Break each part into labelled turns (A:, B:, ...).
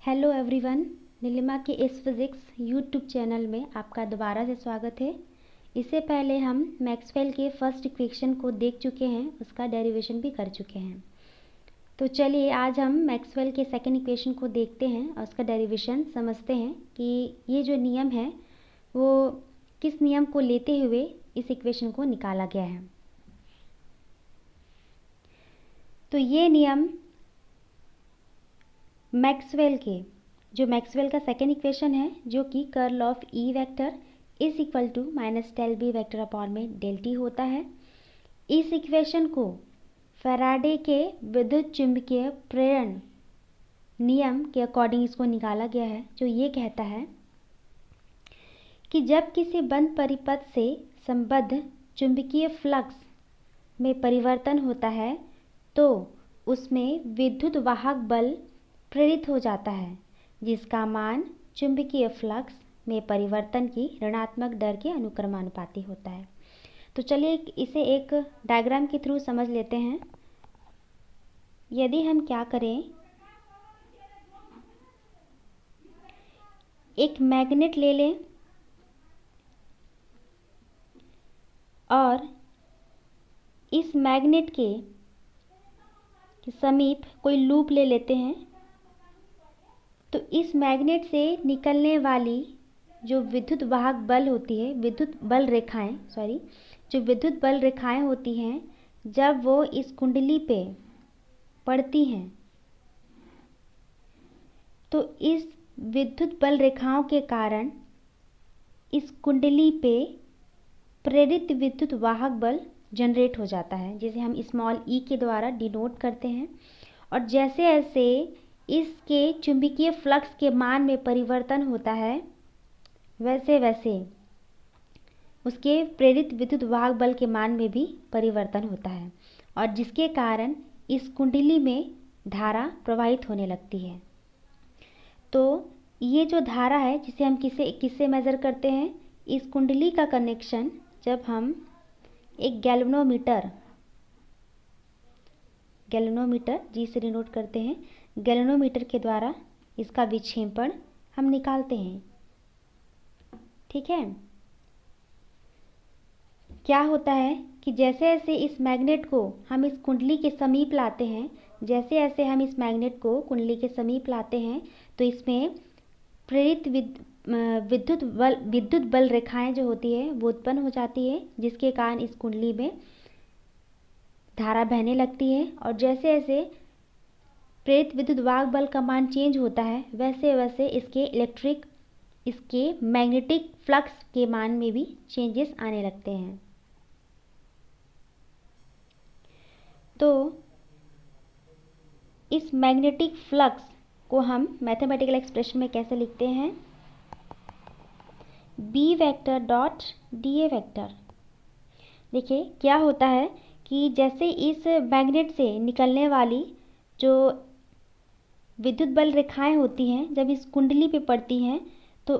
A: Hello everyone, Nilima के इस physics YouTube channel में आपका दोबारा से स्वागत है। इससे पहले हम मैक्सवेल के फर्स्ट इक्वेशन को देख चुके हैं, उसका डेरिवेशन भी कर चुके हैं। तो चलिए आज हम मैक्सवेल के सेकंड इक्वेशन को देखते हैं और उसका डेरिवेशन समझते हैं कि ये जो नियम है वो किस नियम को लेते हुए इस इक्वेशन को निकाला गया है। तो ये नियम मैक्सवेल का सेकेंड इक्वेशन है, जो कि curl of E vector is equal to minus del B vector upon में डेल टी होता है। इस इक्वेशन को फैराडे के विद्युत चुंबकीय प्रेरण नियम के अकॉर्डिंग इसको निकाला गया है, जो ये कहता है कि जब किसी बंद परिपथ से संबद्ध चुंबकीय फ्लक्स में परिवर्तन होता है तो उसमें विद्युत वाहक बल प्रेरित हो जाता है, जिसका मान चुंबकीय फ्लक्स में परिवर्तन की ऋणात्मक दर के अनुक्रमानुपाती होता है। तो चलिए इसे एक डायग्राम के थ्रू समझ लेते हैं। यदि हम क्या करें, एक मैग्नेट ले लें और इस मैग्नेट के समीप कोई लूप ले लेते हैं, तो इस मैग्नेट से निकलने वाली जो विद्युत वाहक बल होती है, जो विद्युत बल रेखाएं होती हैं, जब वो इस कुंडली पे पड़ती हैं तो इस विद्युत बल रेखाओं के कारण इस कुंडली पे प्रेरित विद्युत वाहक बल जनरेट हो जाता है, जिसे हम स्मॉल ई के द्वारा डिनोट करते हैं। और जैसे जैसे इसके चुंबकीय फ्लक्स के मान में परिवर्तन होता है, वैसे वैसे उसके प्रेरित विद्युत वाहक बल के मान में भी परिवर्तन होता है, और जिसके कारण इस कुंडली में धारा प्रवाहित होने लगती है। तो ये जो धारा है, जिसे हम किससे मेज़र करते हैं, इस कुंडली का कनेक्शन जब हम एक गैल्वेनोमीटर जी से डिनोट करते हैं, गैल्वेनोमीटर के द्वारा इसका विक्षेपण हम निकालते हैं। ठीक है। क्या होता है कि जैसे जैसे इस मैग्नेट को हम इस कुंडली के समीप लाते हैं, तो इसमें प्रेरित विद्युत बल रेखाएं जो होती है वो उत्पन्न हो जाती है, जिसके कारण इस कुंडली में धारा बहने लगती है। और जैसे जैसे प्रेरित विद्युत वाहक बल का मान चेंज होता है, वैसे वैसे इसके मैग्नेटिक फ्लक्स के मान में भी चेंजेस आने लगते हैं। तो इस मैग्नेटिक फ्लक्स को हम मैथमेटिकल एक्सप्रेशन में कैसे लिखते हैं, B vector dot d A vector. देखिए क्या होता है कि जैसे इस मैग्नेट से निकलने वाली जो विद्युत बल रेखाएं होती हैं, जब इस कुंडली पे पड़ती हैं तो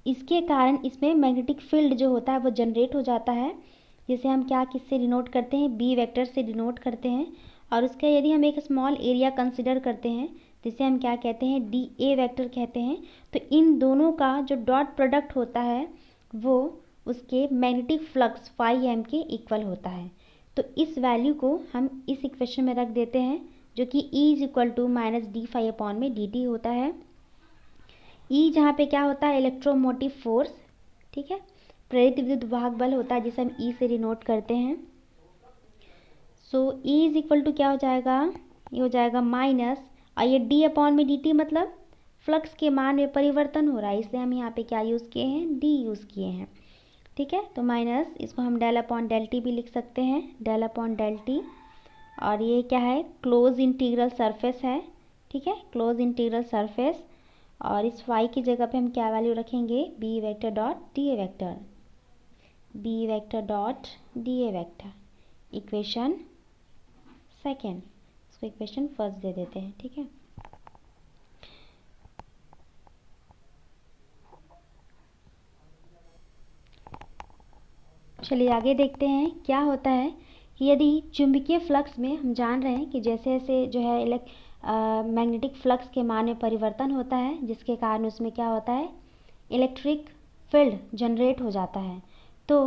A: इसके कारण इसमें मैग्नेटिक फील्ड जो होता है वो जनरेट हो जाता है, जिसे हम किससे डिनोट करते हैं, बी वेक्टर से डिनोट करते हैं। और उसका यदि हम एक स्मॉल एरिया कंसिडर करते हैं, जिसे हम क्या कहते हैं, डी ए वेक्टर कहते हैं। तो इन दोनों का जो डॉट प्रोडक्ट होता है वो उसके मैग्नेटिक फ्लक्स फाई एम के इक्वल होता है। तो इस वैल्यू को हम इस इक्वेशन में रख देते हैं, जो कि E is equal to minus d phi upon में डी टी होता है। E जहाँ पे क्या होता है, इलेक्ट्रोमोटिव फोर्स। ठीक है। प्रेरित विद्युत वाहक बल होता है, जिसे हम E से डिनोट करते हैं। सो E इज इक्वल टू क्या हो जाएगा, ये हो जाएगा माइनस, और ये D अपॉन में dt मतलब फ्लक्स के मान में परिवर्तन हो रहा है, इसलिए हम यहाँ पे क्या यूज़ किए हैं, D यूज़ किए हैं। ठीक है। तो माइनस, इसको हम डेल अपॉन डेल टी भी लिख सकते हैं, डेल अपॉन डेल टी। और ये क्या है, क्लोज इंटीग्रल सरफेस है। ठीक है, क्लोज इंटीग्रल सरफेस। और इस फाई की जगह पे हम क्या वैल्यू रखेंगे, B vector dot d A vector, B vector dot d A vector. Equation second, इसको इक्वेशन फर्स्ट दे देते हैं। ठीक है। चलिए आगे देखते हैं क्या होता है कि यदि चुंबकीय फ्लक्स में हम जान रहे हैं कि जैसे जैसे जो है मैग्नेटिक फ्लक्स के मान में परिवर्तन होता है, जिसके कारण उसमें क्या होता है, इलेक्ट्रिक फील्ड जनरेट हो जाता है। तो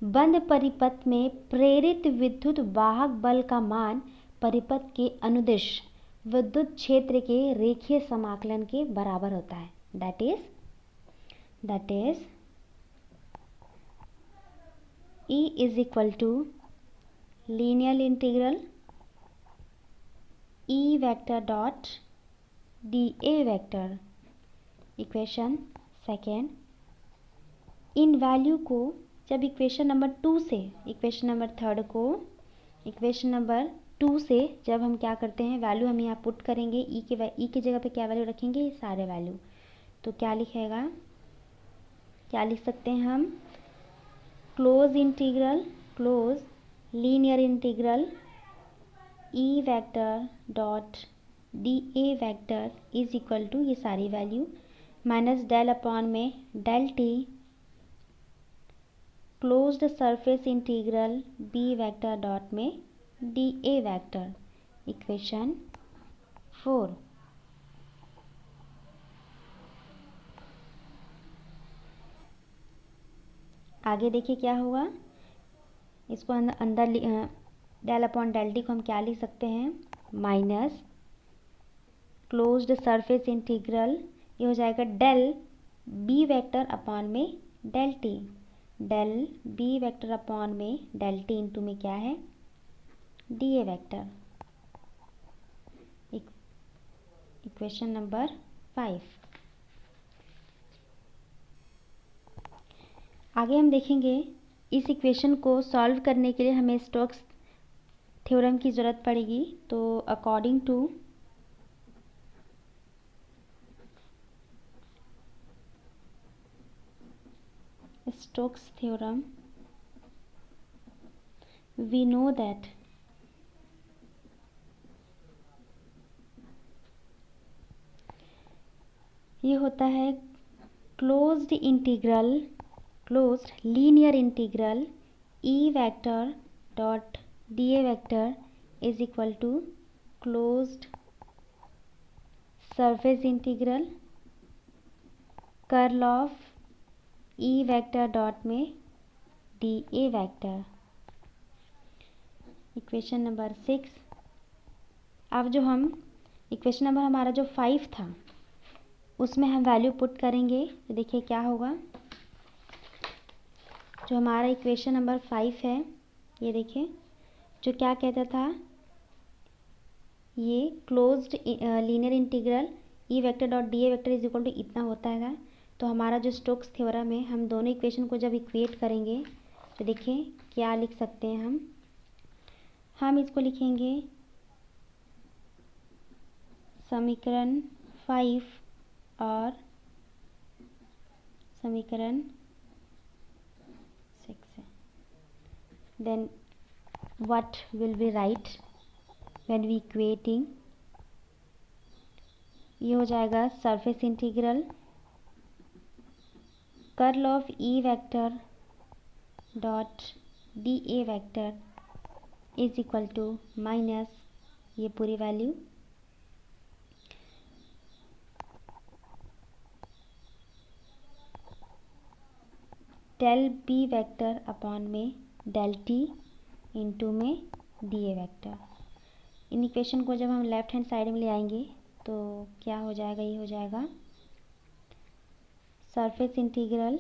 A: बंद परिपथ में प्रेरित विद्युत वाहक बल का मान परिपथ के अनुदिश विद्युत क्षेत्र के रेखीय समाकलन के बराबर होता है। That is E is equal to linear integral E vector dot dA vector. Equation second, इन वैल्यू को जब इक्वेशन नंबर 2 से इक्वेशन नंबर थर्ड को इक्वेशन नंबर 2 से जब हम क्या करते हैं, वैल्यू हम यहाँ पुट करेंगे, ई की जगह पे क्या वैल्यू रखेंगे, ये सारे वैल्यू। तो क्या लिख सकते हैं हम, close linear integral E vector dot dA vector is equal to ये सारी वैल्यू माइनस डेल अपॉन में del T closed surface integral B vector dot में dA वेक्टर। इक्वेशन 4। आगे देखिए क्या हुआ, इसको अंदर डेल अपॉन डेल टी को हम क्या लिख सकते हैं, माइनस क्लोज्ड सरफेस इंटीग्रल, ये हो जाएगा डेल B वेक्टर अपॉन में del T, del B vector upon में डेल टी इंटू में क्या है, dA वेक्टर। Equation number 5। आगे हम देखेंगे इस इक्वेशन को सॉल्व करने के लिए हमें स्टोक्स थ्योरम की ज़रूरत पड़ेगी। तो according to Stokes theorem, we know that ये होता है closed linear integral E vector dot dA vector is equal to closed surface integral curl of E vector dot में dA वेक्टर। Equation number 6। अब जो हम इक्वेशन नंबर हमारा जो 5 था उसमें हम वैल्यू पुट करेंगे, तो देखिए क्या होगा, जो हमारा इक्वेशन नंबर 5 है, ये देखिए जो क्या कहता था, ये closed linear integral E vector dot dA vector is equal to इतना होता है। तो हमारा जो स्टोक्स थ्योरम है, हम दोनों इक्वेशन को जब इक्वेट करेंगे तो देखिए क्या लिख सकते हैं हम इसको लिखेंगे समीकरण 5 और समीकरण 6 है। Then what will be right when we equating, ये हो जाएगा surface integral curl of E vector dot dA vector is equal to minus ये पूरी value del B vector upon में डेल T इंटू में dA वेक्टर। इन equation को जब हम लेफ्ट हैंड साइड में ले आएंगे तो क्या हो जाएगा, ये हो जाएगा surface integral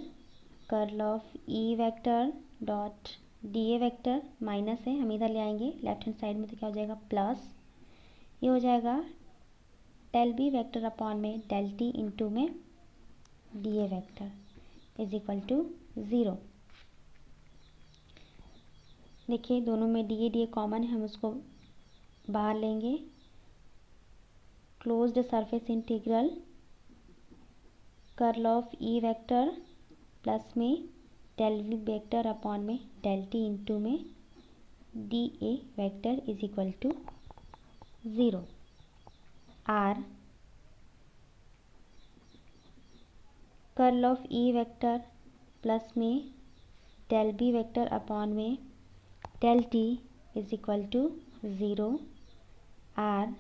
A: curl of E vector dot dA vector minus है, हम इधर ले आएंगे लेफ्ट हैंड साइड में, तो क्या हो जाएगा प्लस, ये हो जाएगा डेल B वेक्टर अपॉन में डेल T इंटू में dA vector is equal to 0। देखिए दोनों में dA कॉमन है, हम उसको बाहर लेंगे, closed surface integral curl of E vector plus में डेल V वेक्टर अपॉन में डेल T इंटू में dA vector is equal to 0। Or curl of E vector plus में डेल B वेक्टर अपॉन में del T is equal to 0। Or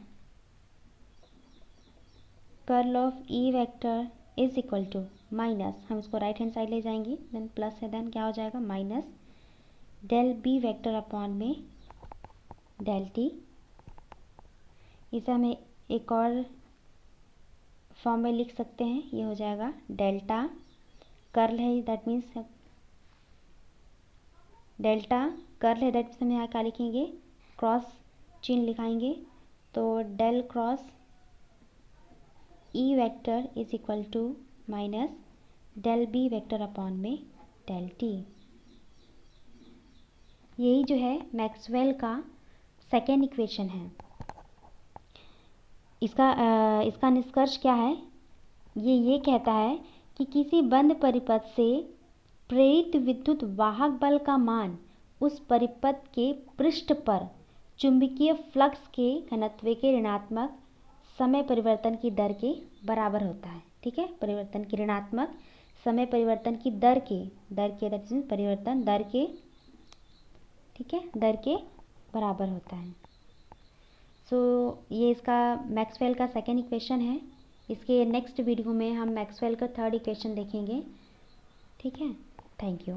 A: curl of E vector is equal to minus, हम इसको right hand side ले जाएंगे, then plus है, then क्या हो जाएगा minus del B vector upon में डेल टी। इसे हमें एक और फॉर्म में लिख सकते हैं, ये हो जाएगा डेल्टा कर्ल है, दैट मीन्स डेल्टा कर्ल है, दैट मीन्स हम यहाँ क्या लिखेंगे क्रॉस चिन्ह लिखाएंगे, तो del cross E vector is equal to minus del B vector upon में डेल टी। यही जो है मैक्सवेल का सेकेंड इक्वेशन है। इसका निष्कर्ष क्या है, ये कहता है कि किसी बंद परिपथ से प्रेरित विद्युत वाहक बल का मान उस परिपथ के पृष्ठ पर चुंबकीय फ्लक्स के घनत्व के ऋणात्मक समय परिवर्तन की दर के बराबर होता है। ठीक है, परिवर्तन की ऋणात्मक समय परिवर्तन की दर के दैट मीन्स परिवर्तन दर के, ठीक है, दर के बराबर होता है। सो ये इसका मैक्सवेल का सेकेंड इक्वेशन है। इसके नेक्स्ट वीडियो में हम मैक्सवेल का थर्ड इक्वेशन देखेंगे। ठीक है, थैंक यू।